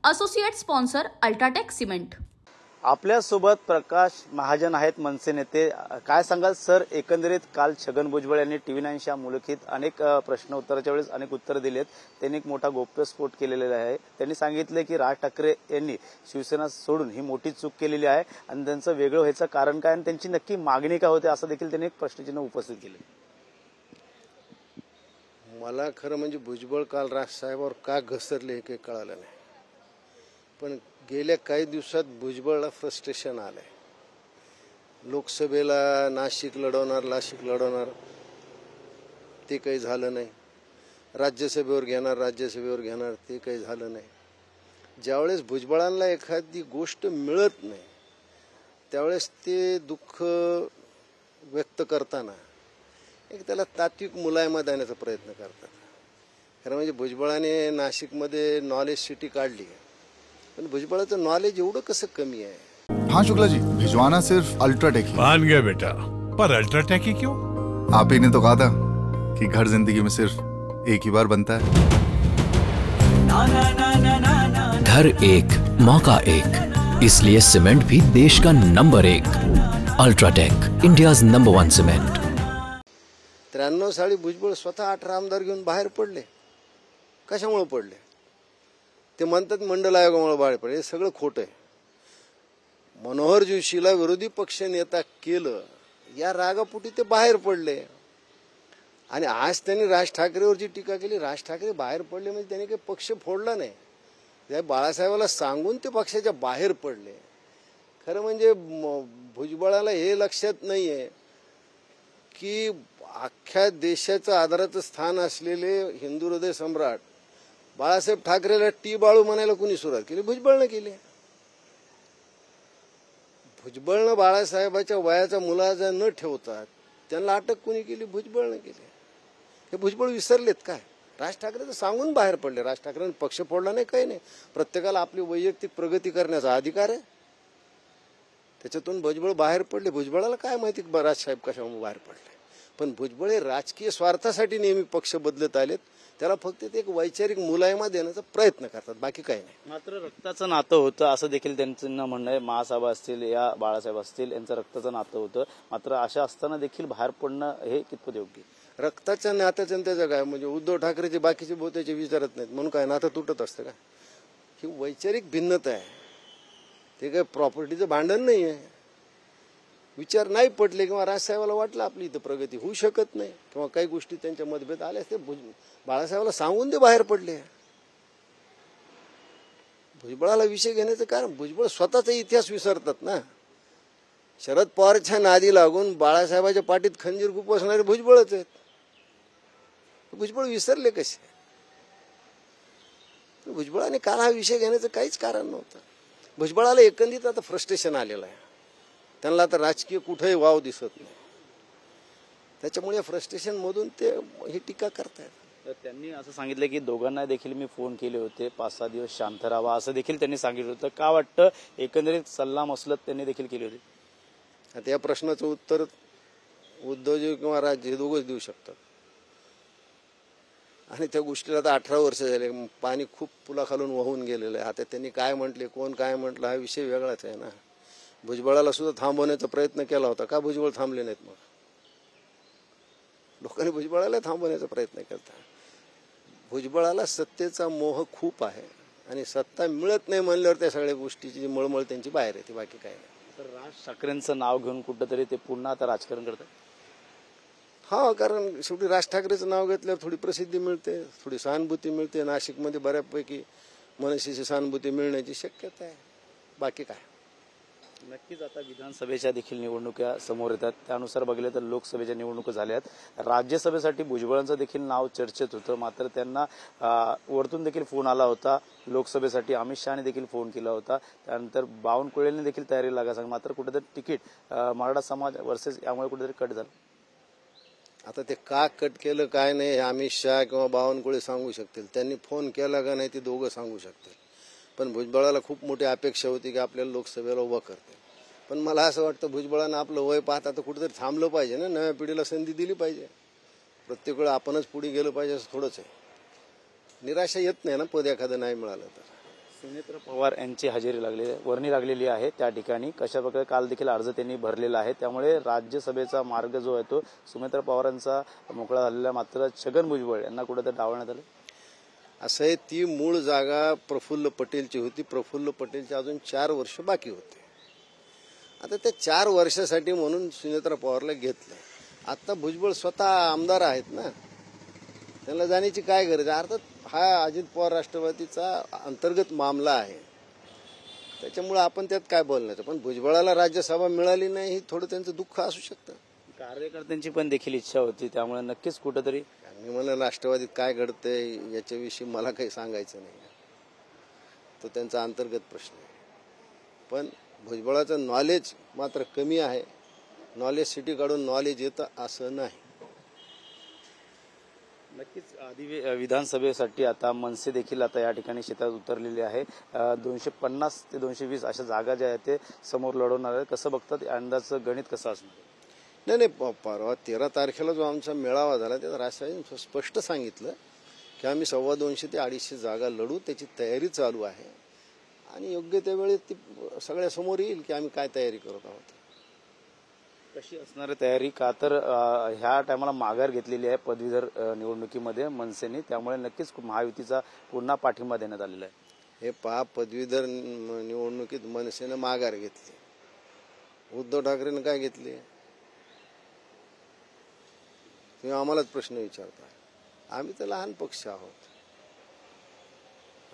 Associate sponsor UltraTech cement. आपल्यासोबत प्रकाश महाजन आहेत, मनसे नेते। काय सांगाल सर, एकंदरीत काल छगन भुजबळ यांनी TV9च्या मुलाखतीत अनेक प्रश्न उत्तराच्या वेळेस अनेक उत्तरं दिलेत। त्यांनी एक मोठा गौप्यस्फोट केलेला आहे। त्यांनी सांगितले की राज ठाकरे यांनी शिवसेना सोडून ही मोठी चूक केलेली आहे आणि त्यांचं वेगळं व्हायचं कारण काय आणि त्यांची नक्की मागणी काय होते, असं देखील त्यांनी एक प्रश्नचिन्ह उपस्थित केले। मला खरं म्हणजे भुजबळ काल राजसाहेबांवर का घसरले हे काही कळालं नाही, पण गेल्या काही दिवसात भुजबळला फ्रस्ट्रेशन आलंय। लोकसभेला नाशिक लढवणार ते काही झालं नाही, राज्यसभेवर घेणार ते काही झालं नाही। ज्यावेळेस भुजबळांना एखादी गोष्ट मिळत नाही त्यावेळेस ते दुःख व्यक्त करताना एक त्याला तात्विक मुलायमा देण्याचा प्रयत्न करतात। खरं म्हणजे भुजबळाने नाशिकमध्ये नॉलेज सिटी काढली, पण भुजबळाचं नॉलेज एवढं कसं कमी आहे? हाँ शुक्ला जी, भिजवाना सिर्फ अल्ट्राटेक ही। मान गया बेटा, पर अल्ट्राटेक ही क्यों? आप ही ने तो कहा था कि घर जिंदगी में सिर्फ एक ही बार बनता है। घर एक मौका एक, इसलिए सीमेंट भी देश का number 1। UltraTech, India's number 1 cement. 93 साली भुजबळ स्वतः 18 आमदार घेऊन बाहेर पडले। कशामुळे पडले? ते म्हणतात मंडल आयोगामुळे बाहेर पडले, हे सगळं खोटं आहे। मनोहर जोशीला विरोधी पक्ष नेता केलं या रागापोटी ते बाहेर पडले। आणि आज त्यांनी राज ठाकरेवर जी टीका केली, राज ठाकरे बाहेर पडले म्हणजे त्यांनी काही पक्ष फोडला नाही, त्या बाळासाहेबाला सांगून ते पक्षाच्या बाहेर पडले। खरं म्हणजे भुजबळाला हे लक्षात नाहीये की अख्ख्या देशाचं आदराचं स्थान असलेले हिंदू हृदय सम्राट बाळासाहेब ठाकरेला टी बाळू म्हणायला कुणी सुरुवात केली? भुजबळनं केली। भुजबळनं बाळासाहेबाच्या वयाचा मुलाजा न ठेवता त्यांना अटक कुणी केली? भुजबळनं केली। हे भुजबळ विसरलेत काय? राज ठाकरे तर सांगून बाहेर पडले। राज ठाकरेंनी पक्ष फोडला नाही, काही नाही। प्रत्येकाला आपली वैयक्तिक प्रगती करण्याचा अधिकार आहे, त्याच्यातून भुजबळ बाहेर पडले। भुजबळाला काय माहिती राजसाहेब कशामुळे बाहेर पडले? पण भुजबळ हे राजकीय स्वार्थासाठी नेहमी पक्ष बदलत आलेत, त्याला फक्त ते एक वैचारिक मुलायमा देण्याचा प्रयत्न करतात, बाकी काही नाही। मात्र रक्ताचं नातं होतं असं देखील त्यांचं म्हणणं आहे। महासाहेब असतील या बाळासाहेब असतील यांचं रक्ताचं नातं होतं, मात्र अशा असताना देखील बाहेर पडणं हे कितपत योग्य? रक्ताच्या नात्याचं त्याचं काय म्हणजे उद्धव ठाकरेचे बाकीचे बहुतेचे विचारत नाहीत म्हणून काय नातं तुटत असतं का? ही वैचारिक भिन्नता आहे, ते काय प्रॉपर्टीचं भांडण नाही आहे। विचार नाही पटले किंवा राजसाहेबाला वाटलं आपली इथं प्रगती होऊ शकत नाही किंवा काही गोष्टी त्यांच्या मतभेद आले ते बाळासाहेबाला सांगून ते बाहेर पडले। भुजबळाला विषय घेण्याचं कारण भुजबळ स्वतःचा इतिहास विसरतात ना। शरद पवारच्या नादी लागून बाळासाहेबाच्या पाठीत खंजीर खुपसणारे भुजबळच आहेत। भुजबळ विसरले कसे? भुजबळाने काल हा विषय घेण्याचं काहीच कारण नव्हतं। भुजबळाला एकंदरीत आता फ्रस्ट्रेशन आलेलं आहे, त्यांना आता राजकीय कुठेही वाव दिसत नाही, त्याच्यामुळे फ्रस्ट्रेशन मधून ते ही टीका करतायत। त्यांनी असं सांगितलं की दोघांना देखील मी फोन केले होते, 5-6 दिवस शांत राहावा असं देखील त्यांनी सांगितलं होतं। का वाटतं एकंदरीत सल्ला मसलत त्यांनी देखील केली होती? आता या प्रश्नाचं उत्तर उद्धवजी किंवा राज हे दोघंच देऊ शकतात। आणि त्या गोष्टीला आता 18 वर्ष झाले, पाणी खूप पुलाखालून वाहून गेलेलं आहे। आता त्यांनी काय म्हटले, कोण काय म्हटलं, हा विषय वेगळाच आहे ना। भुजबळाला सुद्धा थांबवण्याचा प्रयत्न केला होता, का भुजबळ थांबले नाहीत? मग लोकांनी भुजबळाला थांबवण्याचा प्रयत्न केला। भुजबळाला सत्तेचा मोह खूप आहे आणि सत्ता मिळत नाही म्हणल्यावर त्या सगळ्या गोष्टीची मळमळ त्यांची बाहेर येते, बाकी काय नाही। तर राज ठाकरेंचं नाव घेऊन कुठंतरी ते पुन्हा आता राजकारण करतात। हा, कारण शेवटी राज ठाकरेचं नाव घेतल्यावर थोडी प्रसिद्धी मिळते, थोडी सहानुभूती मिळते। नाशिकमध्ये बऱ्यापैकी मनसेची सहानुभूती मिळण्याची शक्यता आहे, बाकी काय। नक्कीच आता विधानसभेच्या देखील निवडणुका समोर येतात, त्यानुसार बघितलं तर लोकसभेच्या निवडणुका झाल्यात। राज्यसभेसाठी भुजबळांचं देखील नाव चर्चेत होतं, मात्र त्यांना वरतून देखील फोन आला होता। लोकसभेसाठी अमित शहाने देखील फोन केला होता, त्यानंतर बावनकुळेने देखील तयारी लागा सांग, मात्र कुठेतरी तिकीट मराठा समाज वर्सेस यामुळे कुठेतरी कट झालं। आता ते का कट केलं काय नाही अमित शहा किंवा बावनकुळे सांगू शकतील, त्यांनी फोन केला का नाही ते दोघं सांगू शकतील। पण भुजबळाला खूप मोठी अपेक्षा होती की आपल्याला लोकसभेला उभं करते, पण मला असं वाटतं भुजबळांना आपलं वय पाहता तर कुठेतरी थांबलं पाहिजे ना, नव्या पिढीला संधी दिली पाहिजे। प्रत्येक वेळा आपणच पुढे गेलं पाहिजे असं थोडंच आहे। निराशा येत नाही ना पद एखादं नाही मिळालं तर। सुनेत्र पवार यांची हजेरी वर्णी लागलेली आहे त्या ठिकाणी. कशा प्रकारे काल देखील अर्ज त्यांनी भरलेला आहे, त्यामुळे राज्यसभेचा मार्ग जो आहे तो सुनेत्र पवारांचा मोकळा झालेला. मात्र छगन भुजबळ यांना कुठेतरी डावलण्यात आलं. असं आहे, ती मूळ जागा प्रफुल्ल पटेलची होती. प्रफुल्ल पटेलचे अजून 4 वर्ष बाकी होते. आता त्या 4 वर्षासाठी म्हणून सुनेत्रा पवारला घेतलं. आता भुजबळ स्वतः आमदार आहेत ना, त्यांना जाण्याची काय गरज आहे. अर्थात हा अजित पवार राष्ट्रवादीचा अंतर्गत मामला आहे, त्याच्यामुळे आपण त्यात काय बोलण्याचं. पण भुजबळाला राज्यसभा मिळाली नाही ही थोडं त्यांचं दुःख असू शकतं. कार्यकर्त्यांची पण देखील इच्छा होती, त्यामुळे नक्कीच कुठेतरी मी म्हणलं राष्ट्रवादीत काय घडतंय याच्याविषयी मला काही सांगायचं नाही, तो त्यांचा अंतर्गत प्रश्न आहे. पण भुजबळाचं नॉलेज मात्र कमी आहे. नॉलेज सिटी काढून नॉलेज येतं असं नाही. नक्कीच आधी विधानसभेसाठी आता मनसे देखील आता या ठिकाणी शेतात उतरलेली आहे. 250 ते 220 अशा जागा ज्या आहेत ते समोर लढवणार आहेत. कसं बघतात, अंदाजचं गणित कसं असणार? नाही, परवा 13 तारखेला जो आमचा मेळावा झाला त्यात राष्ट्रवादीने स्पष्ट सांगितलं की आम्ही 250 ते 250 जागा लढू, त्याची तयारी चालू आहे आणि योग्य त्यावेळी ती सगळ्या समोर येईल की आम्ही काय तयारी करत आहोत. कशी असणार आहे तयारी? का तर ह्या टायमाला माघार घेतलेली आहे पदवीधर निवडणुकीमध्ये मनसेने, त्यामुळे नक्कीच महायुतीचा पुन्हा पाठिंबा देण्यात आलेला आहे. हे पदवीधर निवडणुकीत मनसेनं माघार घेतली, उद्धव ठाकरेनं काय घेतली? तुम्ही आम्हालाच प्रश्न विचारता. आम्ही तर लहान पक्ष आहोत,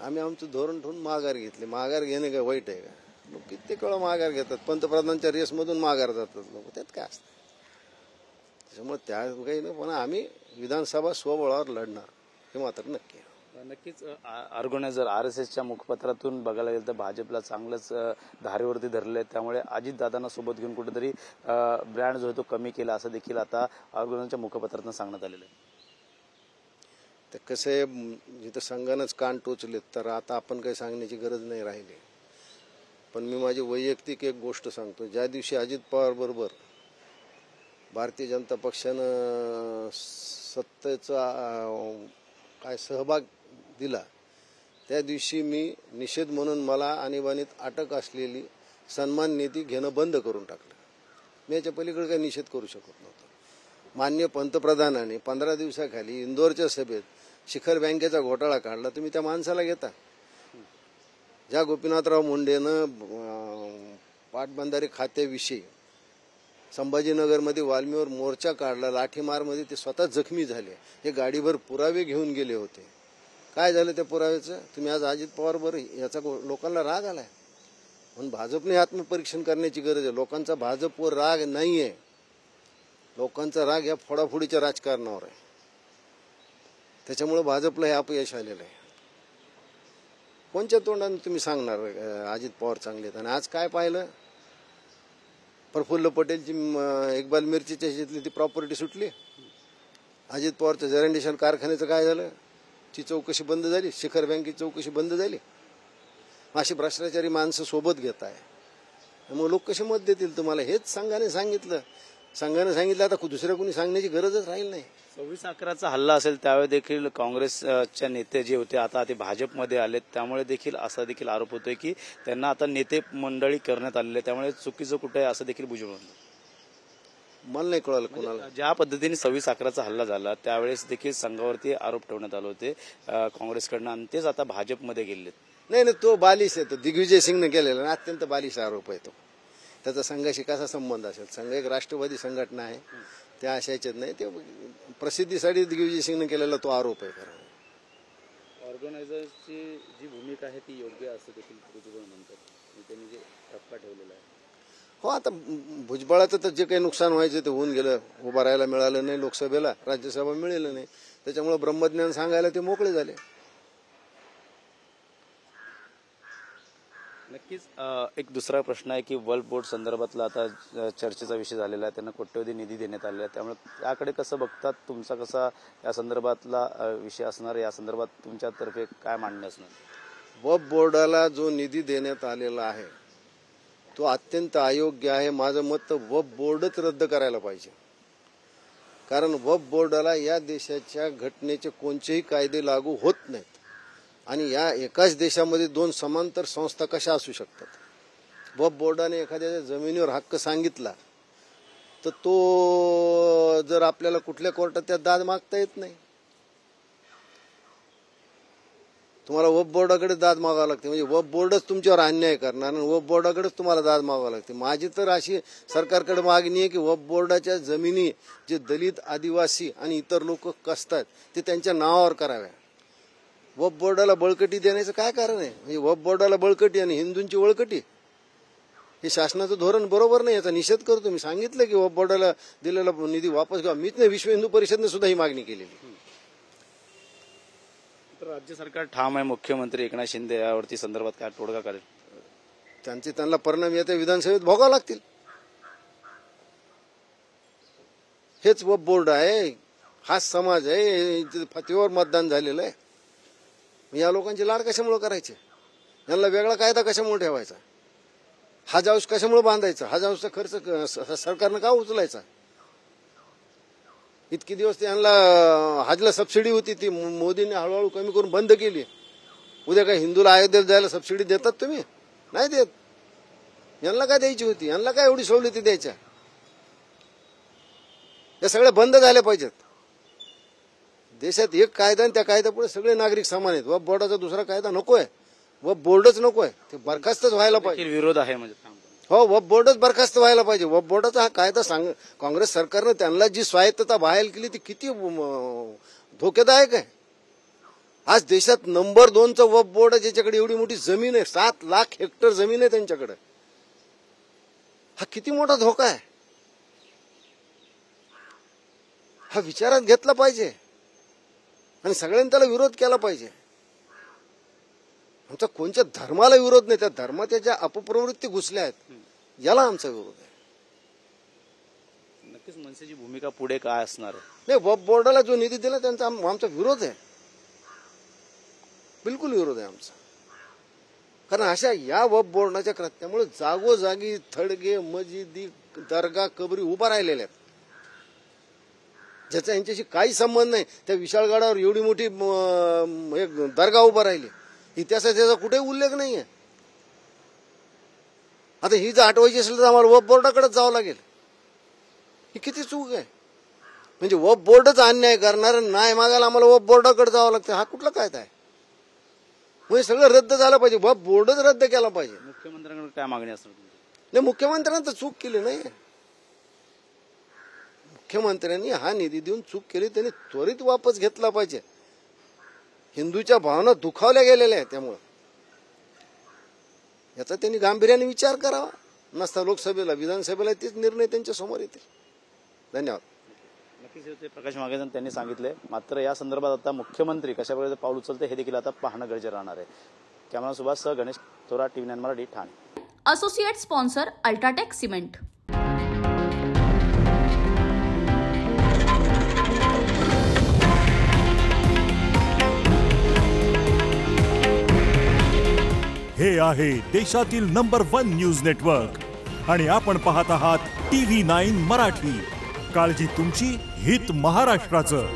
आम्ही आमचं धोरण ठेवून माघार घेतली. माघार घेणे काय वाईट आहे का? लोक कित्येक वेळा माघार घेतात, पंतप्रधानांच्या रेसमधून माघार जातात लोक, त्यात काय असतं. त्याच्यामुळे त्या काही नाही, पण आम्ही विधानसभा स्वबळावर लढणार हे मात्र नक्की. नक्कीच ऑर्गनायझर RSSच्या मुखपत्रातून बघायला गेलं तर भाजपला चांगलंच धारेवरती धरलंय, त्यामुळे अजितदादांना सोबत घेऊन कुठेतरी ब्रँड जो आहे तो कमी केला असं देखील आता ऑर्गनायझरच्या मुखपत्रातून सांगण्यात आलेलं आहे. तर कसं आहे, जिथं संघानंच कान टोचलेत तर आता आपण काही सांगण्याची गरज नाही राहिली. पण मी माझी वैयक्तिक एक गोष्ट सांगतो. ज्या दिवशी अजित पवार बरोबर भारतीय जनता पक्षानं सत्तेचा काय सहभाग दिला, त्या दिवशी मी निषेध म्हणून मला आणीबाणीत अटक असलेली सन्मान निधी घेणं बंद करून टाकलं. मी याच्या पलीकडे काही निषेध करू शकत नव्हतो. माननीय पंतप्रधानांनी 15 दिवसाखाली इंदोरच्या सभेत शिखर बँकेचा घोटाळा काढला. तुम्ही त्या माणसाला घेता? ज्या गोपीनाथराव मुंडेनं पाटबंधारे खात्याविषयी संभाजीनगरमध्ये वाल्मीवर मोर्चा काढला, लाठीमारमध्ये ते स्वतः जखमी झाले, हे गाडीभर पुरावे घेऊन गेले होते. काय झालं त्या पुराव्याचं? तुम्ही आज अजित पवार बरं, याचा लोकांना राग आलाय. म्हणून भाजपने आत्मपरीक्षण करण्याची गरज आहे. लोकांचा भाजपवर राग नाहीये, लोकांचा राग या फोडाफोडीच्या राजकारणावर आहे. त्याच्यामुळे भाजपला हे अपयश आलेलं आहे. कोणत्या तोंडाने तुम्ही सांगणार अजित पवार चांगले? आणि आज काय पाहिलं? प्रफुल्ल पटेलची इक्बाल मिरचीच्या शेतीतली ती प्रॉपर्टी सुटली. अजित पवारच्या जरंडेशाल कारखान्याचं काय झालं? ती चौकशी बंद झाली. शिखर बँकेची चौकशी बंद झाली. अशी भ्रष्टाचारी माणसं सोबत घेत आहे. मग लोक कसे मत देतील तुम्हाला? हेच संघाने सांगितलं. आता दुसऱ्या कोणी सांगण्याची गरजच राहील नाही. 26/11चा हल्ला असेल त्यावेळी देखील काँग्रेसच्या नेते जे होते आता ते भाजपमध्ये आलेत, त्यामुळे देखील असा देखील आरोप होतोय की त्यांना आता नेते मंडळी करण्यात आलेले, त्यामुळे चुकीचं कुठे आहे असं देखील भुजबळ म्हणतात. मला नाही कळालं कोणाला. ज्या पद्धतीने 26/11चा हल्ला झाला त्यावेळेस देखील संघावरती आरोप ठेवण्यात आले होते काँग्रेसकडनं, आणि तेच आता भाजपमध्ये गेलेत. नाही, तो बालिश आहे. तो दिग्विजय सिंगने केलेला अत्यंत बालिश आरोप आहे तो. त्याचा संघाशी कसा संबंध असेल? संघ एक राष्ट्रवादी संघटना आहे, त्या अशा याच्यात नाही. ते प्रसिद्धीसाठी दिग्विजय सिंगने केलेला तो आरोप आहे. खरं ऑर्गनायझरची जी भूमिका आहे ती योग्य असं देखील भुजबळ म्हणतात, त्यांनी जे ठप्पा ठेवलेला आहे. हो, आता भुजबळाचं तर जे काही नुकसान व्हायचं ते होऊन गेलं. उभं राहायला मिळालं नाही लोकसभेला, राज्यसभा मिळालं नाही, त्याच्यामुळे ब्रह्मज्ञान सांगायला ते मोकळे झाले. नक्कीच एक दुसरा प्रश्न आहे की वल्फ बोर्ड संदर्भातला आता चर्चेचा विषय झालेला आहे. त्यांना कोट्यवधी निधी देण्यात आलेला आहे, त्यामुळे त्याकडे कसं बघतात? तुमचा कसा या संदर्भातला विषय असणार? या संदर्भात तुमच्यातर्फे काय मांडणे असणार? वक्फ बोर्डाला जो निधी देण्यात आलेला आहे तो अत्यंत अयोग्य आहे. माझं मत तर वक्फ बोर्डच रद्द करायला पाहिजे. कारण वक्फ बोर्डाला या देशाच्या घटनेचे कोणतेही कायदे लागू होत नाहीत. आणि या एकाच देशामध्ये दोन समांतर संस्था कशा असू शकतात? वक्फ बोर्डाने एखाद्या जमिनीवर हक्क सांगितला तर तो जर आपल्याला कुठल्या कोर्टात त्यात दाद मागता येत नाही. तुम्हाला वक्फ बोर्डाकडे दाद मागावं लागते, म्हणजे वक्फ बोर्डच तुमच्यावर अन्याय करणार आणि वक्फ बोर्डाकडेच तुम्हाला दाद मागावं लागते. माझी तर अशी सरकारकडे मागणी आहे की वक्फ बोर्डाच्या जमिनी जे दलित, आदिवासी आणि इतर लोक कसतात ते त्यांच्या नावावर कराव्या. वक्फ बोर्डाला बळकटी देण्याचं काय कारण आहे? म्हणजे वक्फ बोर्डाला बळकटी आणि हिंदूंची वळकटी, हे शासनाचं धोरण बरोबर नाही. याचा निषेध करतो. मी सांगितलं की वक्फ बोर्डाला दिलेला निधी वापस घ्या. मीच नाही, विश्व हिंदू परिषदने सुद्धा ही मागणी केलेली. तर राज्य सरकार ठाम आहे, मुख्यमंत्री एकनाथ शिंदे यावरती संदर्भात काय तोडगा करेल? त्यांना परिणाम येते विधानसभेत भोगावे लागतील. हेच वक्फ बोर्ड आहे, हाच समाज आहे, फतेवर मतदान झालेलं आहे. या लोकांची लाड कशामुळे करायचे? यांना वेगळा कायदा कशामुळे ठेवायचा? हज हाऊस कशामुळे बांधायचा? हज हाऊसचा खर्च सरकारनं का उचलायचा? इतके दिवस त्यांना हजला सबसिडी होती, ती मोदींनी हळूहळू कमी करून बंद केली. उद्या काय हिंदूला अयोध्येला जायला सबसिडी देतात तुम्ही? नाही देत. यांना काय द्यायची होती? यांना काय एवढी सवलती द्यायच्या? या सगळ्या बंद झाल्या पाहिजेत. देशात एक कायदा आणि त्या कायद्यापुढे सगळे नागरिक समान आहेत. वक्फ बोर्डाचा दुसरा कायदा नकोय, वक्फ बोर्डच नकोय, ते बरखास्तच व्हायला पाहिजे. विरोध आहे म्हणजे हो, वक्फ बोर्डच बरखास्त व्हायला पाहिजे. वक्फ बोर्डाचा हा कायदा काँग्रेस सरकारनं त्यांना जी स्वायत्तता बहाल केली ती किती धोकेदायक आहे. आज देशात नंबर 2चं वक्फ बोर्ड आहे, ज्याच्याकडे एवढी मोठी जमीन आहे, 7 लाख हेक्टर जमीन आहे त्यांच्याकडे. हा किती मोठा धोका आहे, हा विचारात घेतला पाहिजे आणि सगळ्यांनी त्याला विरोध केला पाहिजे. आमचा कोणत्या धर्माला विरोध नाही, त्या धर्माच्या ज्या अपप्रवृत्ती घुसल्या आहेत याला आमचा विरोध आहे. नक्कीच मनसेची भूमिका पुढे काय असणार आहे? नाही, वक्फ बोर्डाला जो निधी दिला त्यांचा आमचा विरोध आहे, बिलकुल विरोध आहे आमचा. कारण अशा या वक्फ बोर्डाच्या कृत्यामुळे जागोजागी थडगे, मशिदी, दर्गा, कबरी उभा राहिलेल्या आहेत, ज्याचा यांच्याशी काही संबंध नाही. त्या विशाळगडावर एवढी मोठी एक दर्गा उभा राहिली, इतिहासात त्याचा कुठेही उल्लेख नाहीये. आता ही जर आठवायची असेल तर आम्हाला वक्फ बोर्डाकडेच जावं लागेल. ही किती चूक आहे? म्हणजे वक्फ बोर्डच अन्याय करणार, नाही मागायला आम्हाला वक्फ बोर्डाकडे जावं लागतं. हा कुठला कायदा आहे? म्हणजे सगळं रद्द झालं पाहिजे, वक्फ बोर्डच रद्द केला पाहिजे. मुख्यमंत्र्यांकडे काय मागणी असणार? नाही, मुख्यमंत्र्यांनी तर चूक केली नाही. मुख्यमंत्र्यांनी हा निधी देऊन चूक केली, त्यांनी त्वरित वापस घेतला पाहिजे. हिंदूच्या भावना दुखावल्या गेलेल्या आहेत, त्यामुळे याचा त्यांनी गांभीर्याने विचार करावा. नसता लोकसभेला, विधानसभेला तेच निर्णय त्यांच्या समोर येतील. धन्यवाद. नक्कीच प्रकाश महाजन त्यांनी सांगितले. मात्र या संदर्भात आता मुख्यमंत्री कशा प्रकारे पाऊल उचलते हे देखील आता पाहणं गरजेचं राहणार आहे. कॅमेरा सुभाष सह Ganesh Thorat, TV9 Marathi, Thane. Associate sponsor UltraTech cement. हे आहे देशातील नंबर 1 न्यूज नेटवर्क आणि आपण पाहत आहात TV9 मराठी. काळजी तुमची, हित महाराष्ट्राचं.